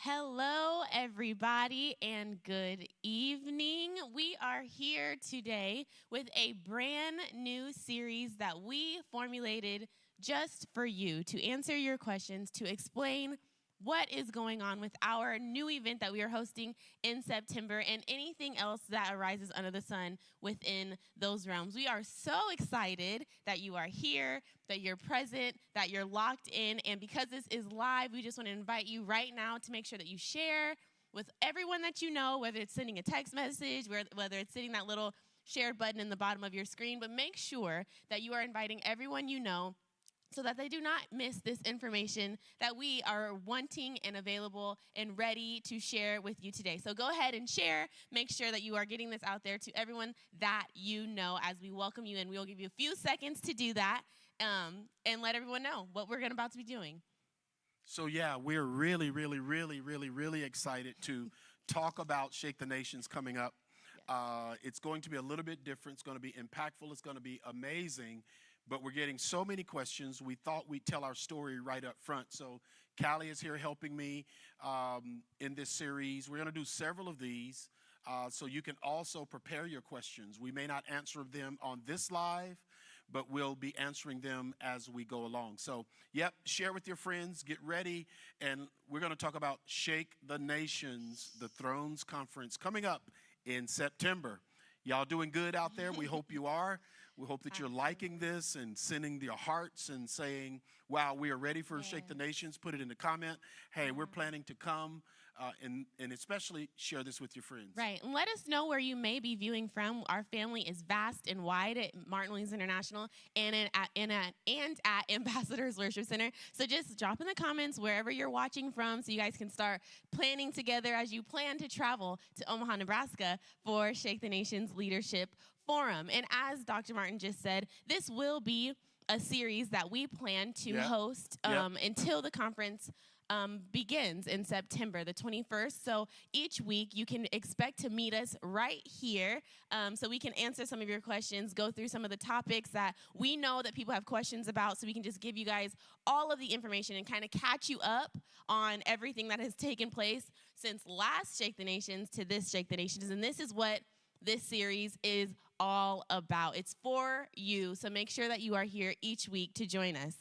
Hello, everybody, and good evening. We are here today with a brand new series that we formulated just for you to answer your questions, to explain what is going on with our new event that we are hosting in September and anything else that arises under the sun within those realms. We are so excited that you are here, that you're present, that you're locked in. And because this is live, we just want to invite you right now to make sure that you share with everyone that you know, whether it's sending a text message, whether it's hitting that little share button in the bottom of your screen. But make sure that you are inviting everyone you know so that they do not miss this information that we are wanting and available and ready to share with you today. So go ahead and share. Make sure that you are getting this out there to everyone that you know as we welcome you. And we will give you a few seconds to do that and let everyone know what we're about to be doing. So, yeah, we're really excited to talk about Shake the Nations coming up. Yes. It's going to be a little bit different. It's going to be impactful. It's going to be amazing. But we're getting so many questions. We thought we'd tell our story right up front. So Callie is here helping me in this series. We're going to do several of these so you can also prepare your questions. We may not answer them on this live, but we'll be answering them as we go along. So, yep, share with your friends, get ready, and we're going to talk about Shake the Nations, the Thrones Conference, coming up in September. Y'all doing good out there? We hope you are. We hope that you're liking this and sending your hearts and saying, wow, we are ready for Shake the Nations. Put it in the comment. Hey, we're planning to come and especially share this with your friends. Right. And let us know where you may be viewing from. Our family is vast and wide at Martin Williams International and at Ambassadors Worship Center. So just drop in the comments wherever you're watching from so you guys can start planning together as you plan to travel to Omaha, Nebraska for Shake the Nations Leadership Forum. And as Dr. Martin just said, this will be a series that we plan to host until the conference begins in September the 21st. So each week you can expect to meet us right here so we can answer some of your questions, go through some of the topics that we know that people have questions about, so we can just give you guys all of the information and kind of catch you up on everything that has taken place since last Shake the Nations to this Shake the Nations. And this is what this series is all about. It's for you, so make sure that you are here each week to join us.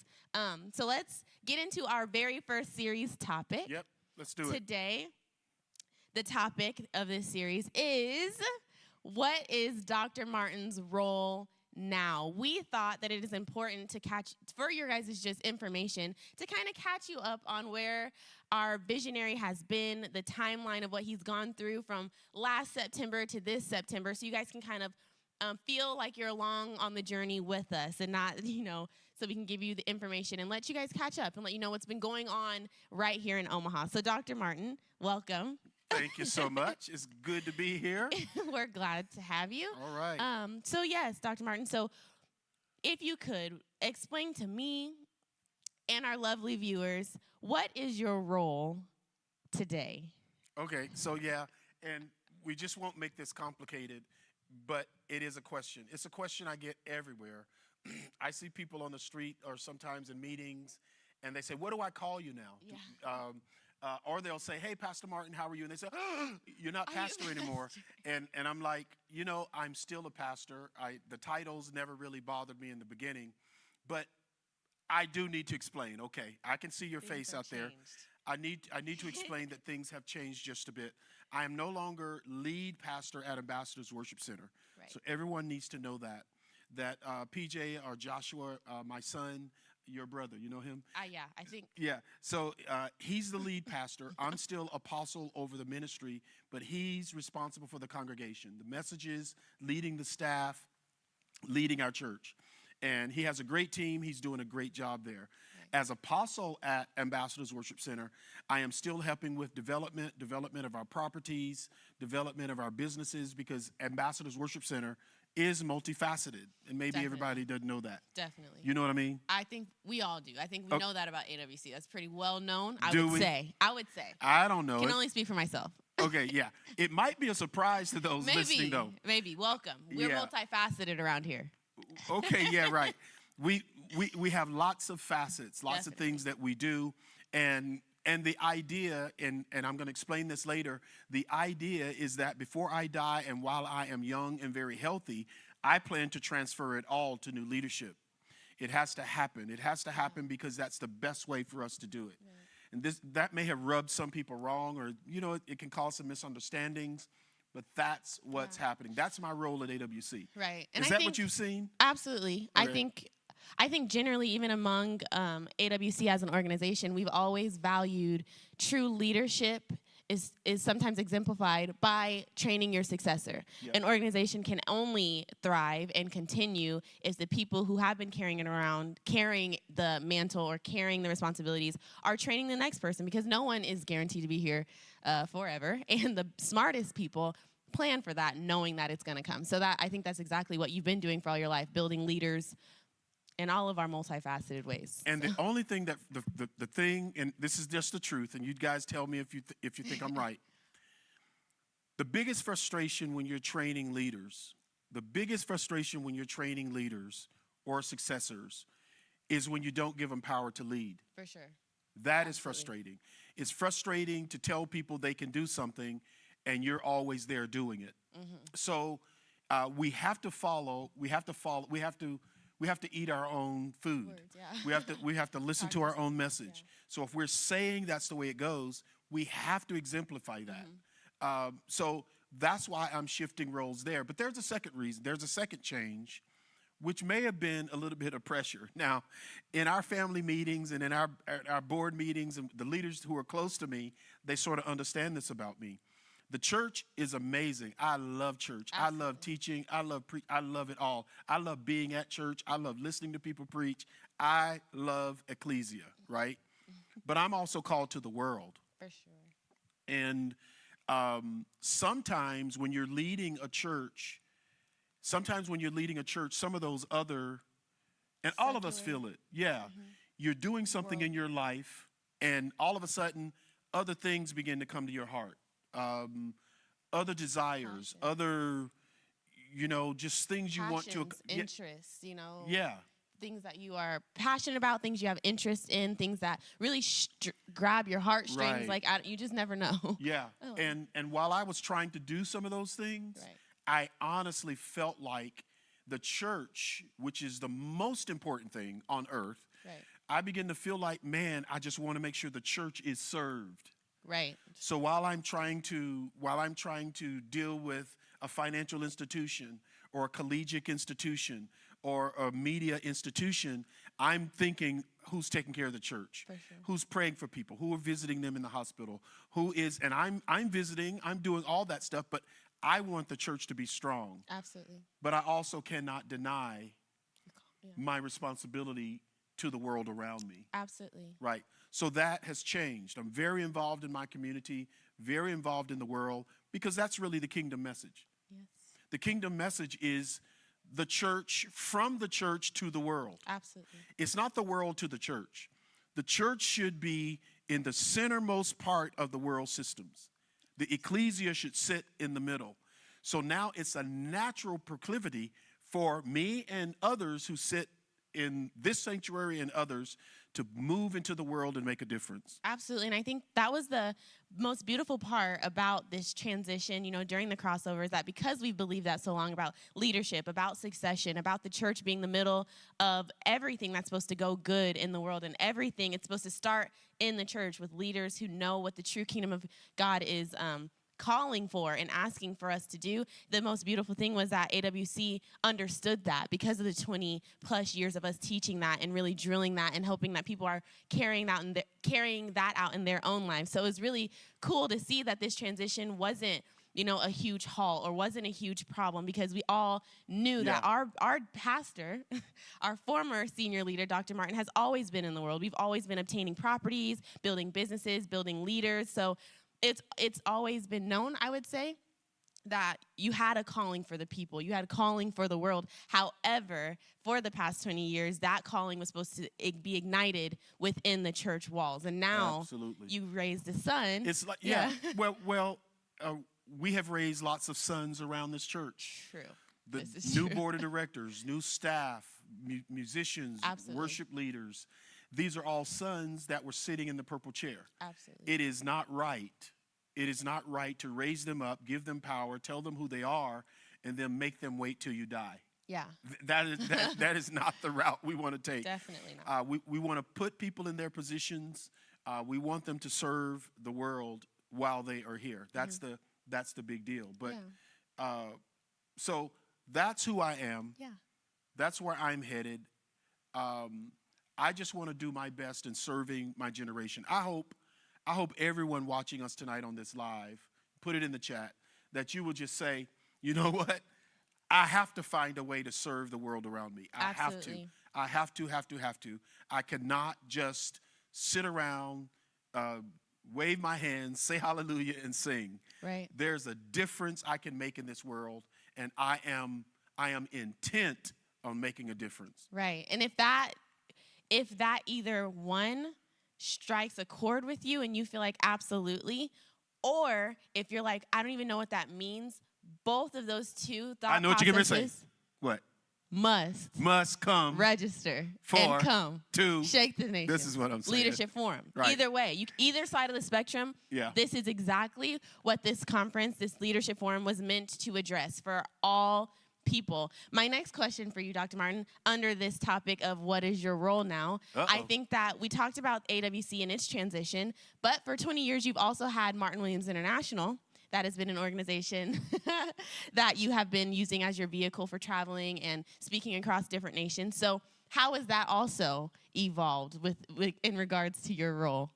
So let's get into our very first series topic. Yep, let's do it. Today, the topic of this series is, what is Dr. Martin's role now? We thought that it is important to for your guys' just information, to kind of catch you up on where our visionary has been, the timeline of what he's gone through from last September to this September, so you guys can kind of feel like you're along on the journey with us and not, so we can give you the information and let you guys catch up and let you know what's been going on right here in Omaha. So Dr. Martin, welcome. Thank you so much. It's good to be here. We're glad to have you. All right. So yes, Dr. Martin, so if you could explain to me and our lovely viewers, what is your role today? Okay, so and we just won't make this complicated, but it is a question. It's a question I get everywhere. I see people on the street or sometimes in meetings, and they say, what do I call you now? Yeah. Or they'll say, hey, Pastor Martin, how are you? And they say, oh, you're not pastor anymore. And I'm like, I'm still a pastor. The titles never really bothered me in the beginning. But I do need to explain. Okay, I can see your face out there. I need to explain that things have changed just a bit. I am no longer lead pastor at Ambassadors Worship Center. Right. So everyone needs to know that PJ or Joshua, my son, your brother, you know him? Yeah, I think. Yeah, so he's the lead pastor. I'm still apostle over the ministry, but he's responsible for the congregation, the messages, leading the staff, leading our church. And he has a great team. He's doing a great job there. Right. As apostle at Ambassadors Worship Center, I am still helping with development of our properties, development of our businesses, because Ambassadors Worship Center is multifaceted, and maybe everybody doesn't know that. Definitely. You know what I mean? I think we all do. I think we know that about AWC. That's pretty well known, I do would we? say. I would say. I don't know. I can only speak for myself. Okay, yeah. It might be a surprise to those listening, though. Maybe. Welcome. We're multifaceted around here. Okay, yeah, right. We have lots of facets, lots of things that we do, and And the idea, and I'm going to explain this later, the idea is that before I die and while I am young and very healthy, I plan to transfer it all to new leadership. It has to happen. It has to happen because that's the best way for us to do it. And that may have rubbed some people wrong, or, it can cause some misunderstandings, but that's what's happening. That's my role at AWC. Right. And is that what you've seen? Absolutely. Okay. I think generally, even among AWC as an organization, we've always valued true leadership is sometimes exemplified by training your successor. Yep. An organization can only thrive and continue if the people who have been carrying the mantle or carrying the responsibilities are training the next person, because no one is guaranteed to be here forever. And the smartest people plan for that, knowing that it's going to come. So I think that's exactly what you've been doing for all your life, building leaders in all of our multifaceted ways. And the only thing that the thing, and this is just the truth, and you guys tell me if you think I'm right. The biggest frustration when you're training leaders, or successors, is when you don't give them power to lead. For sure. That is frustrating. It's frustrating to tell people they can do something, and you're always there doing it. Mm-hmm. So we have to eat our own food. Words, yeah. We have to listen to our own message. Yeah. So if we're saying that's the way it goes, we have to exemplify that. Mm-hmm. So that's why I'm shifting roles there. But there's a second reason. There's a second change, which may have been a little bit of pressure. Now, in our family meetings and in our board meetings, and the leaders who are close to me, they sort of understand this about me. The church is amazing. I love church. Absolutely. I love teaching. I love it all. I love being at church. I love listening to people preach. I love ecclesia, right? But I'm also called to the world. For sure. And sometimes when you're leading a church, some of those other, and all of us feel it. Yeah. Mm-hmm. You're doing something in your life, and all of a sudden, other things begin to come to your heart. Other desires, other, just things you want to... Interests, Yeah. Things that you are passionate about, things you have interest in, things that really grab your heartstrings. Right. Like, you just never know. Yeah. Oh. And while I was trying to do some of those things, right, I honestly felt like the church, which is the most important thing on earth, right, I begin to feel like, man, I just want to make sure the church is served. Right. So while I'm trying to deal with a financial institution or a collegiate institution or a media institution, I'm thinking, who's taking care of the church? For sure. Who's praying for people? Who are visiting them in the hospital? And I'm visiting, I'm doing all that stuff, but I want the church to be strong. Absolutely. But I also cannot deny my responsibility to the world around me. Absolutely. Right. So that has changed. I'm very involved in my community, very involved in the world, because that's really the kingdom message. Yes. The kingdom message is the church, from the church to the world. Absolutely. It's not the world to the church. The church should be in the centermost part of the world systems. The ecclesia should sit in the middle. So now it's a natural proclivity for me and others who sit in this sanctuary and others to move into the world and make a difference. Absolutely. And I think that was the most beautiful part about this transition, during the crossovers, that because we've believed that so long about leadership, about succession, about the church being the middle of everything that's supposed to go good in the world, and everything, it's supposed to start in the church with leaders who know what the true kingdom of God is calling for and asking for us to do. The most beautiful thing was that AWC understood that because of the 20 plus years of us teaching that and really drilling that and hoping that people are carrying that out in their own lives. So it was really cool to see that this transition wasn't a huge haul or wasn't a huge problem, because we all knew that our pastor, our former senior leader, Dr. Martin, has always been in the world. We've always been obtaining properties, building businesses, building leaders. So it's always been known, I would say, that you had a calling for the people. You had a calling for the world. However, for the past 20 years, that calling was supposed to be ignited within the church walls. And now you raised a son. It's like, we have raised lots of sons around this church. True. The new board of directors, new staff, musicians, worship leaders. these are all sons that were sitting in the purple chair. Absolutely. It is not right. It is not right to raise them up, give them power, tell them who they are, and then make them wait till you die. Yeah. That is not the route we want to take. Definitely not. We want to put people in their positions. We want them to serve the world while they are here. That's the big deal. But so that's who I am. Yeah. That's where I'm headed. I just want to do my best in serving my generation. I hope everyone watching us tonight on this live, put it in the chat, that you will just say, you know what? I have to find a way to serve the world around me. Absolutely. I have to. I cannot just sit around, wave my hands, say hallelujah, and sing. Right. There's a difference I can make in this world, and I am intent on making a difference. Right. And if that either one strikes a chord with you and you feel like absolutely, or if you're like, I don't even know what that means, both of those two thought I know what you're going to say. What? Must come register for and come to shake the nation. This is what I'm saying. Leadership Forum. Right. Either way, either side of the spectrum, this is exactly what this conference, this Leadership Forum was meant to address for all people. My next question for you, Dr. Martin, under this topic of what is your role now, I think that we talked about AWC and its transition, but for 20 years, you've also had Martin Williams International. That has been an organization that you have been using as your vehicle for traveling and speaking across different nations. So how has that also evolved with in regards to your role?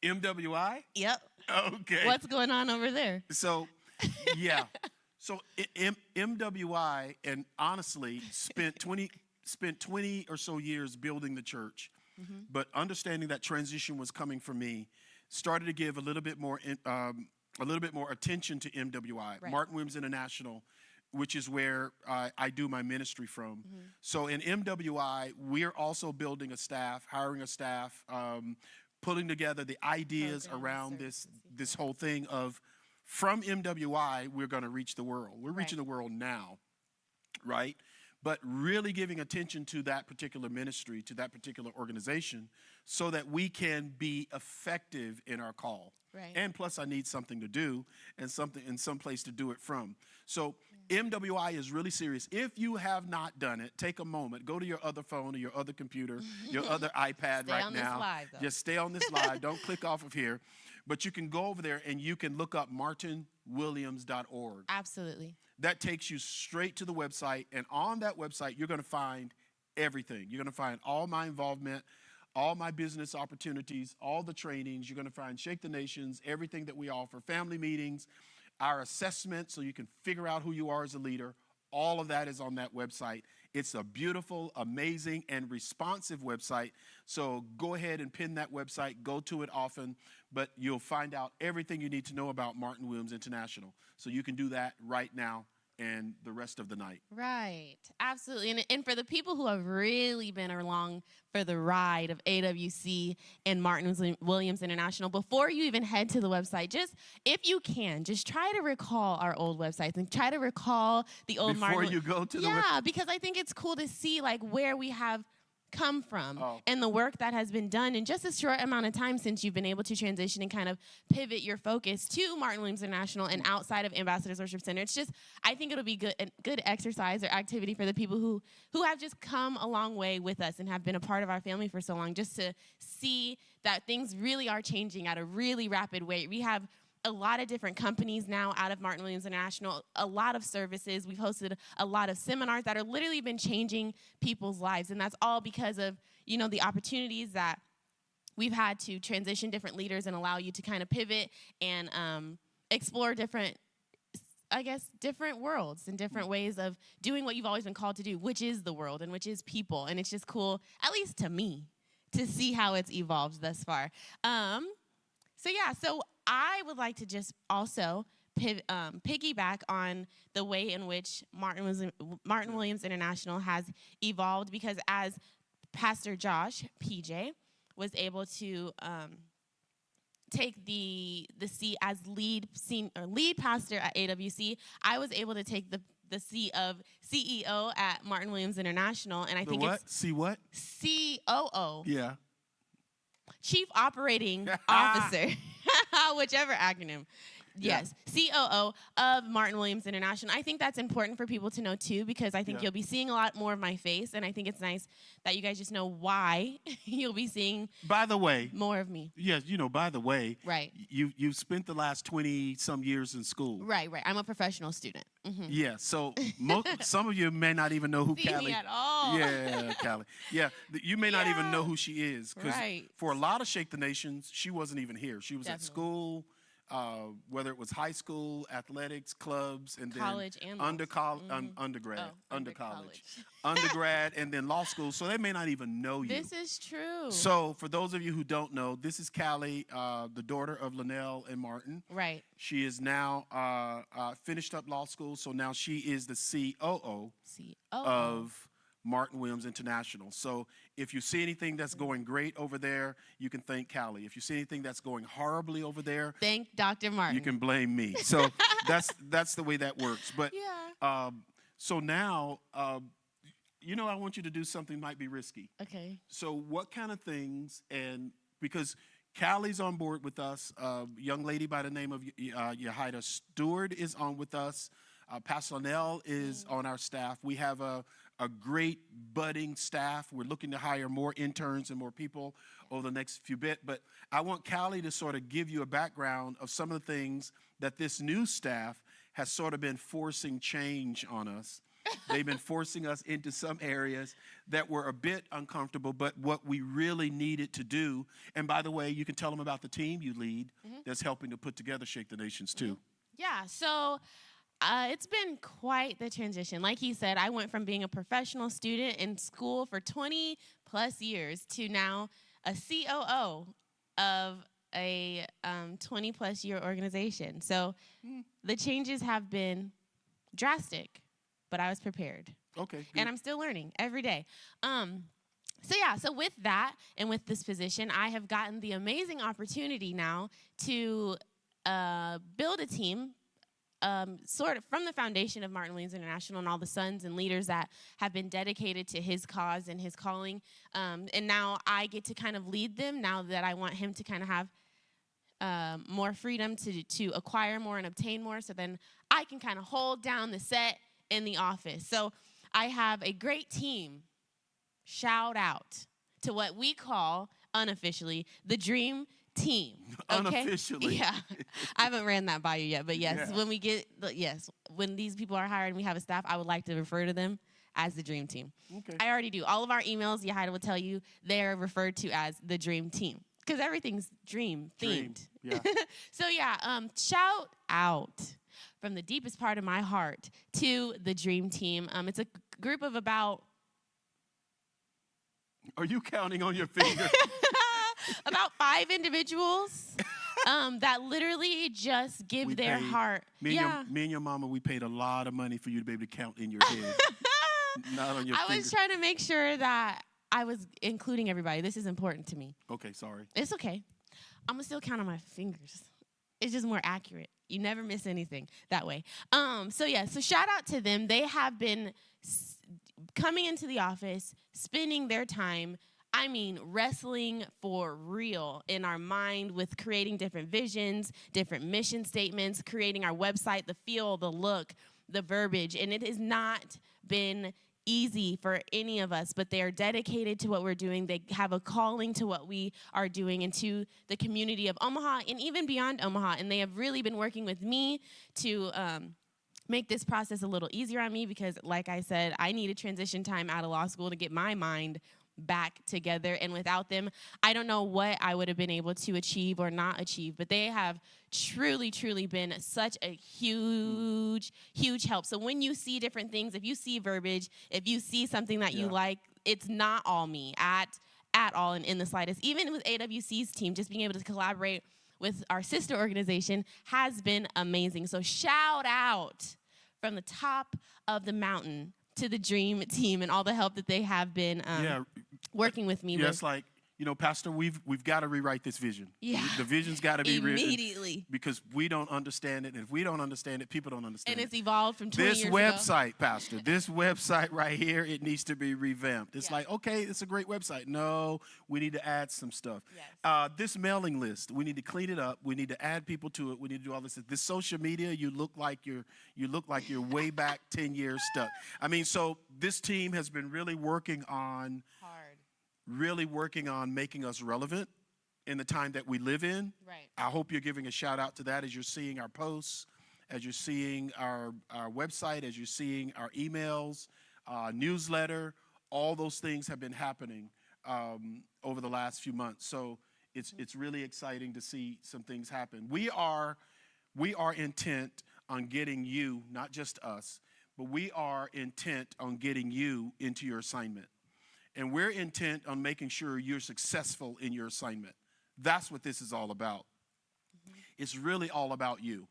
MWI? Yep. Okay. What's going on over there? So, yeah. So MWI, and honestly, spent 20 or so years building the church, but understanding that transition was coming for me, started to give a little bit more attention to MWI, Right. Martin Williams International, which is where I do my ministry from. So in MWI, we're also building a staff, hiring a staff, pulling together the ideas around this whole thing of, from MWI, we're going to reach the world. We're reaching the world now, right? But really giving attention to that particular ministry, to that particular organization, so that we can be effective in our call. Right. And plus, I need something to do and some place to do it from. So MWI is really serious. If you have not done it, take a moment. Go to your other phone or your other computer, your other iPad Stay right on now. this live, though. Just stay on this live. Don't click off of here. But you can go over there and you can look up martinwilliams.org. Absolutely. That takes you straight to the website. And on that website, you're going to find everything. You're going to find all my involvement, all my business opportunities, all the trainings. You're going to find Shake the Nations, everything that we offer, family meetings, our assessment so you can figure out who you are as a leader. All of that is on that website. It's a beautiful, amazing, and responsive website. So go ahead and pin that website. Go to it often, but you'll find out everything you need to know about Martin Williams International. So you can do that right now and the rest of the night. Right. Absolutely. And for the people who have really been along for the ride of AWC and Martin Williams International, before you even head to the website, just, if you can, just try to recall our old websites and try to recall the old Martin. Before you go to the website? Yeah, because I think it's cool to see like where we have come from and the work that has been done in just a short amount of time since you've been able to transition and kind of pivot your focus to Martin Williams International and outside of Ambassadors Worship Center. It's just, I think it'll be a good exercise or activity for the people who have just come a long way with us and have been a part of our family for so long, just to see that things really are changing at a really rapid rate. We have a lot of different companies now out of Martin Williams International, a lot of services. We've hosted a lot of seminars that are literally been changing people's lives. And that's all because of, the opportunities that we've had to transition different leaders and allow you to kind of pivot and explore different worlds and different ways of doing what you've always been called to do, which is the world and which is people. And it's just cool, at least to me, to see how it's evolved thus far. So I would like to just also piggyback on the way in which Martin Williams International has evolved, because as Pastor Josh, PJ, was able to take the seat as lead pastor at AWC, I was able to take the the CEO at Martin Williams International, and I think what? it's What? COO. Yeah. Chief Operating Officer, whichever acronym. Yes, COO of Martin Williams International. I think that's important for people to know, too, because I think you'll be seeing a lot more of my face, and I think it's nice that you guys just know why you'll be seeing by the way, more of me. Yes, by the way, right. You've spent the last 20-some years in school. Right. I'm a professional student. Mm-hmm. Yeah, so some of you may not even know who Callie is. at all. Yeah, Callie. Yeah, you may not even know who she is. Because for a lot of Shake the Nations, she wasn't even here. She was at school. Whether it was high school, athletics, clubs, and college then and undergrad, college. Undergrad, and then law school. So they may not even know you. This is true. So for those of you who don't know, this is Callie, the daughter of Linnell and Martin. Right. She is now finished up law school, so now she is the COO of Martin Williams International. So if you see anything that's going great over there, you can thank Callie. If you see anything that's going horribly over there, thank Dr. Martin. You can blame me. So that's the way that works. But so now, I want you to do something might be risky. Okay. So what kind of things, and because Callie's on board with us, a young lady by the name of Yahida Stewart is on with us. Pastor Linnell is on our staff. We have a great budding staff. We're looking to hire more interns and more people over the next few bit. But I want Callie to sort of give you a background of some of the things that this new staff has sort of been forcing change on us. They've been forcing us into some areas that were a bit uncomfortable, but what we really needed to do. And by the way, you can tell them about the team you lead that's helping to put together Shake the Nations too. Yeah, so it's been quite the transition. Like he said, I went from being a professional student in school for 20 plus years to now a COO of a 20 plus year organization. So the changes have been drastic, but I was prepared. Okay. Good. And I'm still learning every day. So with that and with this position, I have gotten the amazing opportunity now to build a team sort of from the foundation of Martin Williams International and all the sons and leaders that have been dedicated to his cause and his calling. And now I get to kind of lead them now that I want him to kind of have more freedom to acquire more and obtain more. So then I can kind of hold down the set in the office. So I have a great team. Shout out to what we call unofficially the Dream Team. Okay? Unofficially. Yeah. I haven't ran that by you yet, but yes, when these people are hired and we have a staff, I would like to refer to them as the Dream Team. Okay. I already do. All of our emails, Yahida will tell you, they're referred to as the Dream Team because everything's dream themed. Yeah. So shout out from the deepest part of my heart to the Dream Team. It's a group of about... Are you counting on your finger? About 5 individuals that literally just give their heart. Me and your mama, we paid a lot of money for you to be able to count in your head. Not on your finger. I was trying to make sure that I was including everybody. This is important to me. Okay, sorry. It's okay. I'm going to still count on my fingers. It's just more accurate. You never miss anything that way. So shout out to them. They have been coming into the office, spending their time, wrestling for real in our mind with creating different visions, different mission statements, creating our website, the feel, the look, the verbiage. And it has not been easy for any of us, but they are dedicated to what we're doing. They have a calling to what we are doing and to the community of Omaha and even beyond Omaha. And they have really been working with me to make this process a little easier on me because, like I said, I needed transition time out of law school to get my mind back together, and without them, I don't know what I would have been able to achieve or not achieve, but they have truly, truly been such a huge, huge help. So when you see different things, if you see verbiage, if you see something that you like, it's not all me at all and in the slightest. Even with AWC's team, just being able to collaborate with our sister organization has been amazing. So shout out from the top of the mountain to the Dream Team and all the help that they have been working with me with. Like you know, Pastor, we've got to rewrite this vision. Yeah. The vision's got to be written immediately because we don't understand it. And if we don't understand it, people don't understand and it. it's evolved from 20 This years website, Pastor, this website right here, it needs to be revamped. It's Yeah. like, okay, it's a great website. No, we need to add some stuff. Yes. This mailing list, we need to clean it up. We need to add people to it. We need to do all this. This social media, you look like you're way back 10 years stuck. I mean, so this team has been really working on making us relevant in the time that we live in. Right. I hope you're giving a shout out to that as you're seeing our posts, as you're seeing our website, as you're seeing our emails, newsletter. All those things have been happening over the last few months. So it's really exciting to see some things happen. We are intent on getting you, not just us, but we are intent on getting you into your assignment. And we're intent on making sure you're successful in your assignment. That's what this is all about. It's really all about you.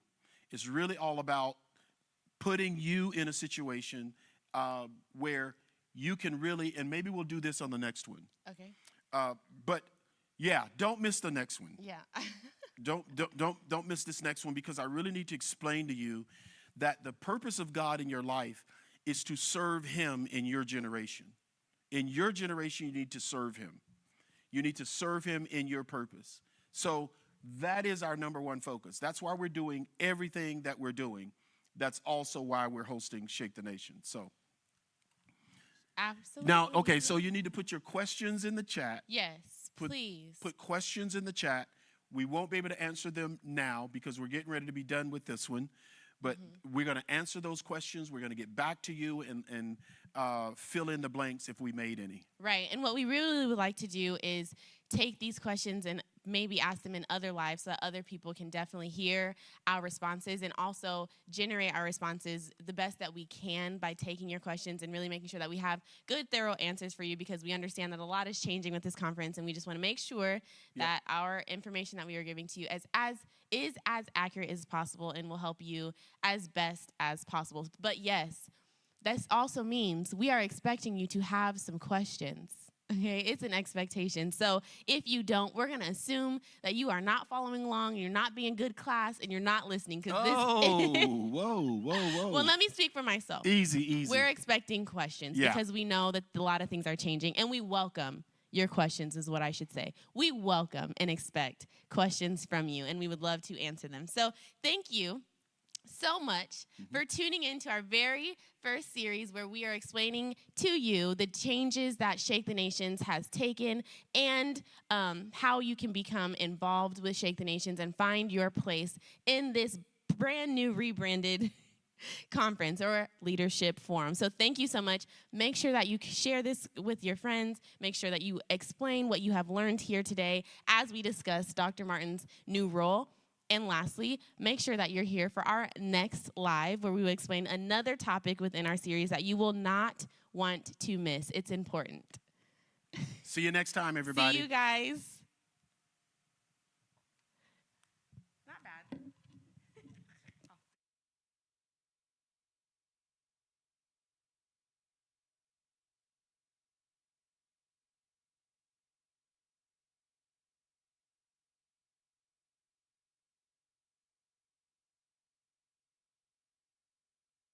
It's really all about putting you in a situation where you can really, and maybe we'll do this on the next one. Okay. But yeah, don't miss the next one. Yeah. Don't miss this next one, because I really need to explain to you that the purpose of God in your life is to serve him in your generation. In your generation, you need to serve him. You need to serve him in your purpose. So that is our number one focus. That's why we're doing everything that we're doing. That's also why we're hosting Shake the Nation. So Absolutely. now, okay, so you need to put your questions in the chat. Yes, please. Put questions in the chat. We won't be able to answer them now because we're getting ready to be done with this one. But we're going to answer those questions. We're going to get back to you and fill in the blanks if we made any. Right. And what we really would like to do is take these questions and maybe ask them in other lives so that other people can definitely hear our responses and also generate our responses the best that we can by taking your questions and really making sure that we have good, thorough answers for you, because we understand that a lot is changing with this conference, and we just want to make sure that our information that we are giving to you is as accurate as possible and will help you as best as possible. But yes, this also means we are expecting you to have some questions. Okay, it's an expectation. So if you don't, we're going to assume that you are not following along, you're not being good class, and you're not listening. Whoa. Well, let me speak for myself. Easy. We're expecting questions because we know that a lot of things are changing, and we welcome your questions is what I should say. We welcome and expect questions from you, and we would love to answer them. So thank you so much for tuning into our very first series where we are explaining to you the changes that Shake the Nations has taken and how you can become involved with Shake the Nations and find your place in this brand new rebranded conference or leadership forum. So thank you so much. Make sure that you share this with your friends. Make sure that you explain what you have learned here today as we discuss Dr. Martin's new role. And lastly, make sure that you're here for our next live where we will explain another topic within our series that you will not want to miss. It's important. See you next time, everybody. See you guys.